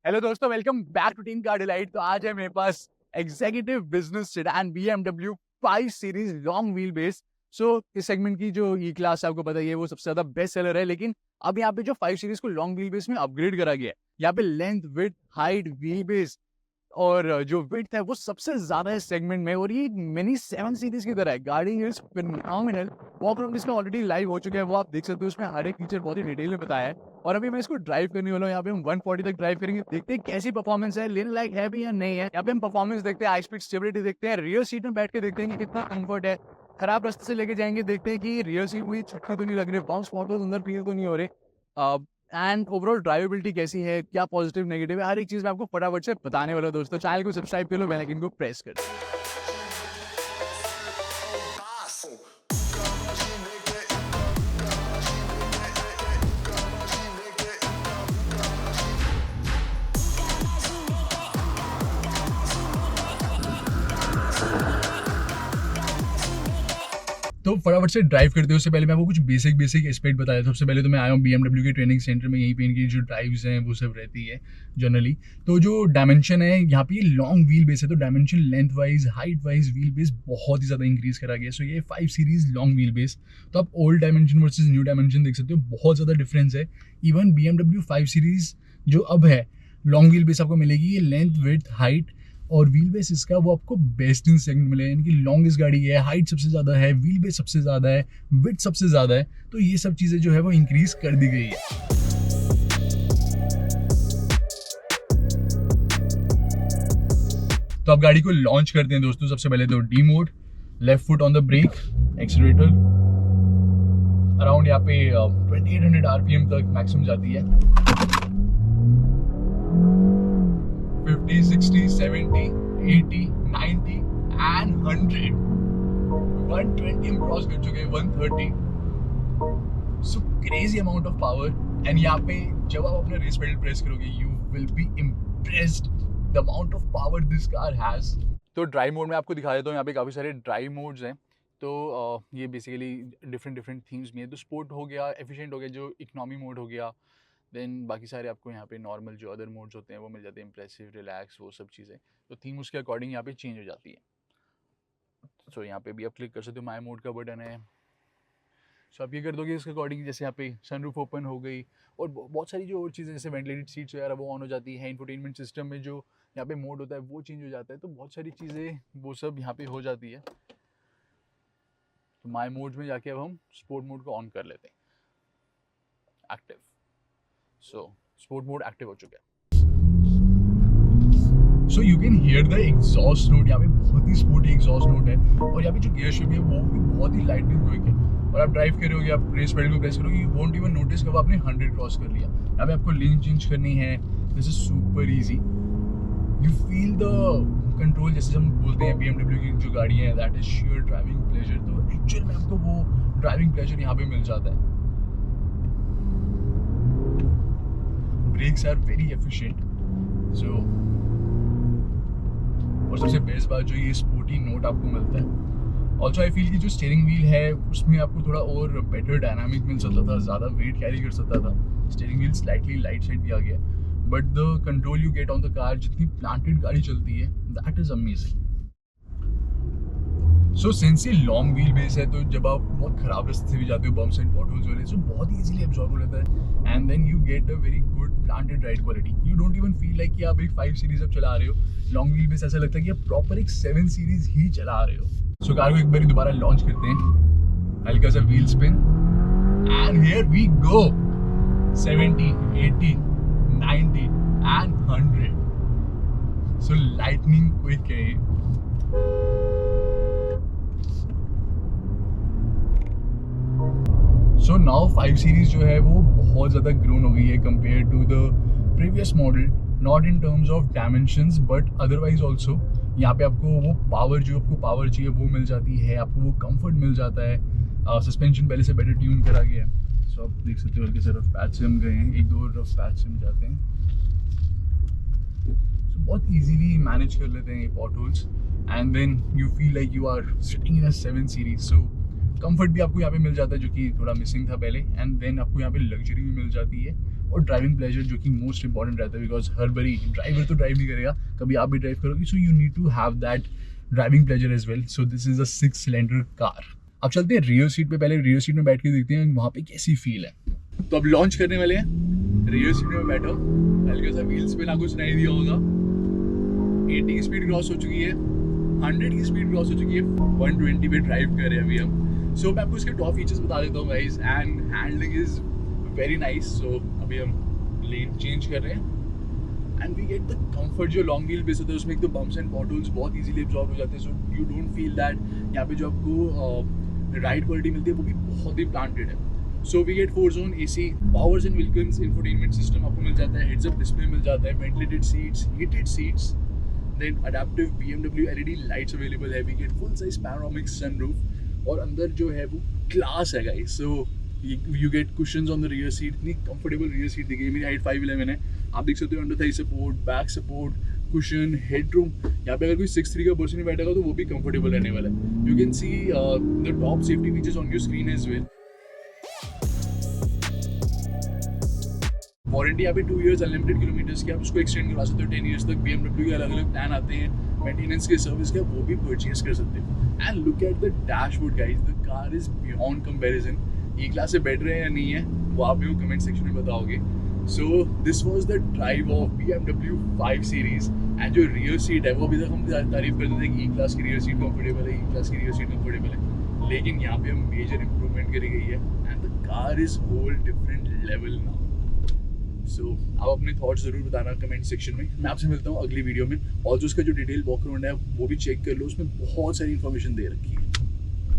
Hello दोस्तों, welcome back to team car delight. तो आज है मेरे पास executive business sedan BMW 5 series long wheel base. इस सेगमेंट की जो ई क्लास आपको पता ही है वो सबसे ज्यादा बेस्ट सेलर है, लेकिन अब यहाँ पे जो 5 सीरीज को लॉन्ग व्हील बेस में अपग्रेड करा गया है। यहाँ पे length, width, height, wheel base और जो विड्थ है वो सबसे ज्यादा है सेगमेंट में, और ये मिनी 7 सीरीज की तरह है। गाड़ी इज फिनोमिनल। वॉक अराउंड इसमें ऑलरेडी लाइव हो चुके हैं, वो आप देख सकते हो। उसमें हर एक फीचर बहुत ही डिटेल में बताया है, और अभी मैं इसको ड्राइव करने वाला हूँ। यहाँ पे हम 140 तक ड्राइव करेंगे, देखते हैं कैसी परफॉर्मेंस है, लेने लायक है भी या नहीं है। यहाँ पे हम परफॉर्मेंस देखते हैं, हाई स्पीड स्टेबिलिटी देखते हैं, रियर सीट में बैठ के देखते हैं कि कितना कंफर्ट है। खराब रास्ते से लेके जाएंगे, देखते हैं कि रियर सीट मुझे छक्का तो नहीं लग रहे, बाउंस बहुत अंदर फील तो नहीं हो रहे, एंड ओवरऑल ड्राइवेबिलिटी कैसी है, क्या पॉजिटिव नेगेटिव है, हर एक चीज मैं आपको फटाफट से बताने वाला हूं। दोस्तों चैनल को सब्सक्राइब कर लो, बेल आइकन को प्रेस कर दो। तो फटाफट से ड्राइव करते हैं उससे पहले मैं आपको कुछ बेसिक एस्पेक्ट बताया था। सबसे पहले तो मैं आया हूँ BMW के ट्रेनिंग सेंटर में, यहीं पे इनकी जो ड्राइव्स हैं वो सब रहती है जनरली। तो जो डायमेंशन है यहाँ पे, लॉन्ग व्हील बेस है, तो dimension length wise, height wise, wheel base बहुत ही ज़्यादा इंक्रीज करा गया। सो ये 5 सीरीज लॉन्ग व्हील बेस। तो आप old dimension versus new dimension देख सकते हो, बहुत ज़्यादा डिफरेंस है। इवन BMW 5 सीरीज जो अब है लॉन्ग व्हील बेस आपको मिलेगी, ये लेंथ, विड्थ, हाइट और व्हील बेस इसका वो आपको बेस्ट इन सेगमेंट मिलेगा। यानी कि लॉन्गेस्ट गाड़ी है, हाइट सबसे ज़्यादा है, व्हील बेस सबसे ज़्यादा है, विड्थ सबसे ज़्यादा है। तो ये सब चीज़ें जो है वो इंक्रीज कर दी गई है। तो आप गाड़ी को लॉन्च करते हैं दोस्तों। सबसे पहले तो D mode, left foot on the brake, accelerator around यहाँ पे 2800 RPM तक मैक्सिमम जाती है। 50, 60, 70, 80, 90 and 100, 120 हम क्रॉस कर चुके हैं, 130। So crazy amount of power. And यहाँ पे जब आप अपना रेस पेडल प्रेस करोगे, you will be impressed the amount of power this car has. तो ड्राइव मोड में आपको दिखा देता हूँ, यहाँ पे काफ़ी सारे ड्राइव मोड्स हैं। तो ये बेसिकली डिफरेंट थीम्स में है। तो स्पोर्ट हो गया, एफिशिएंट हो गया, जो इकोनॉमी मोड हो गया, देन बाकी सारे आपको यहाँ पे नॉर्मल जो अदर मोड्स होते हैं वो मिल जाते हैं, इंप्रेसिव, रिलैक्स, वो सब चीज़ें। तो थीम उसके अकॉर्डिंग यहाँ पे चेंज हो जाती है। सो यहाँ पे भी आप क्लिक कर सकते हो, माई मोड का बटन है। सो आप ये कर दोगे इसके अकॉर्डिंग, जैसे यहाँ पे सनरूफ ओपन हो गई, और बहुत सारी जो और चीज़ें जैसे वेंटिलेटेड सीट्स वगैरह वो ऑन हो जाती है। इंफोटेनमेंट सिस्टम में जो यहाँ पे मोड होता है वो चेंज हो जाता है। तो बहुत सारी चीज़ें वो सब यहाँ पे हो जाती है। तो माई मोड में जाके अब हम स्पोर्ट मोड को ऑन कर लेते हैं, एक्टिव। सो स्पोर्ट मोड एक्टिव हो चुका है। So you can hear the exhaust note. यहाँ पे बहुत ही स्पोर्टी एग्जॉस्ट नोट है, और यहाँ पे जो गियर शिफ्ट है वो भी बहुत ही लाइट एंड क्विक है। और आप ड्राइव कर रहे हो, आप रेस पेडल को प्रेस करोगे, यू वोंट इवन नोटिस कब आपने 100 क्रॉस कर लिया। यहाँ पे आपको लेन चेंज करनी है, this is super easy. You feel the control, जैसे हम बोलते हैं BMW की जो गाड़ी है, that is share driving pleasure. तो एक्चुअल में आपको वो ड्राइविंग प्लेजर यहाँ पे मिल जाता है। Brakes are very efficient. So और सबसे बेस्ट बात जो ये स्पोर्टी नोट आपको मिलता है। ऑल्सो आई फील कि जो स्टीयरिंग व्हील है उसमें आपको थोड़ा और बेटर डायनामिक मिल सकता था, ज़्यादा वेट कैरी कर सकता था। Steering wheel slightly light side दिया गया, but the control you get on the car, जितनी प्लांटेड गाड़ी चलती है, that is amazing. So since ये लॉन्ग व्हील बेस है, तो जब आप बहुत खराब रास्ते से भी जाते हो, बम्प्स एंड पॉटहोल्स वाले, सो बहुत ही इजीली एब्जॉर्ब हो लेता है। And then you get a very good planted ride quality. You don't even feel like कि आप एक 5 सीरीज अब चला रहे हो। लॉन्ग व्हील बेस ऐसा लगता है कि आप प्रॉपर एक 7 सीरीज ही चला रहे हो। सो कार को एक बार दोबारा लॉन्च करते हैं, हल्का सा wheel spin, and here we go. 70, 80, 90 and 100. So lightning quick है। सो नाउ 5 सीरीज जो है वो बहुत ज़्यादा ग्रोन हो गई है compare to the previous model, not in terms of dimensions but otherwise also. यहाँ पे आपको वो पावर, जो आपको पावर चाहिए वो मिल जाती है, आपको वो कंफर्ट मिल जाता है। सस्पेंशन पहले से बेटर ट्यून करा गया है। सो आप देख सकते हो, हल्के से रफ पैच से हम गए हैं, 1-2 रफ पैच से हम जाते हैं। सो बहुत ईजीली मैनेज कर लेते हैं ये potholes, and then you feel like you are sitting in a 7 series. So comfort भी आपको यहाँ पे मिल जाता है, जो कि थोड़ा मिसिंग था पहले, एंड देन आपको यहाँ पे लग्जरी भी मिल जाती है। और ड्राइविंग प्लेजर जो कि मोस्ट इंपॉर्टेंट रहता है, बिकॉज हर बारी ड्राइवर तो ड्राइव नहीं करेगा, कभी आप भी ड्राइव करोगे, so you need to have that driving pleasure as well. So this is a 6 cylinder car. अब चलते हैं रियर सीट पे. पहले रियर सीट में बैठ के देखते हैं वहाँ पे कैसी फील है. तो अब लॉन्च करने वाले हैं. रियर सीट में बैठो, हल्का सा व्हील्स पे ना कुछ नहीं दिया होगा. 80 की स्पीड क्रॉस हो चुकी है, 100 की स्पीड क्रॉस हो चुकी है, 120 पे ड्राइव कर रहे हैं अभी हम. सो मैं आपको इसके टॉप फीचर्स बता देता हूँ guys. And handling is very nice. So अभी हम लेन चेंज कर रहे हैं and we get the comfort. जो लॉन्ग व्हील बेस होता है उसमें एक तो बम्प्स एंड पॉटहोल्स बहुत इजीली एब्जॉर्ब हो जाते हैं. So you don't feel that. यहाँ पे जो आपको राइड क्वालिटी मिलती है वो भी बहुत ही प्लांटेड है. So we get 4 zone AC, Bowers and Wilkins infotainment system आपको मिल जाता है, हेड्स अप डिस्प्ले मिल जाता है, ventilated seats, heated seats, then adaptive BMW LED lights available है. We get full size panoramic sunroof और अंदर जो है वो क्लास है guys. So you get cushions on the rear seat. इतनी कंफर्टेबल रियर सीट दी गई. मेरी हाइट 5'11" है. आप देख सकते हो under thigh support, back support, cushion, headroom. यहाँ पे अगर कोई 6'3" का पर्सन बैठेगा तो वो भी कंफर्टेबल रहने वाला है. You can see the top safety features on your screen as well. Warranty यहाँ पे 2 years अनलिमिटेड किलोमीटर्स की, आप उसको एक्सटेंड करवा सकते हो 10 years तक. BMW के अलग अलग प्लान आते हैं मेंटेनेंस के, सर्विस के, वो भी परचेज कर सकते हो. And look at the dashboard guys, the car is beyond comparison. E class से बेटर है या नहीं है वो आप मेरे को कमेंट सेक्शन में बताओगे. So this was the drive of BMW 5 series. And जो रियर सीट है वो अभी तक हम तारीफ करते थे कि ई क्लास की रियर सीट कंफर्टेबल है, ई क्लास की रियर सीट कंफर्टेबल है, लेकिन यहाँ पे हम मेजर इंप्रूवमेंट करी गई है. And the car is whole different level now. So आप अपने थॉट्स जरूर बताना कमेंट सेक्शन में. मैं आपसे मिलता हूँ अगली वीडियो में. और जो उसका जो डिटेल वॉक अराउंड है वो भी चेक कर लो, उसमें बहुत सारी इन्फॉर्मेशन दे रखी है.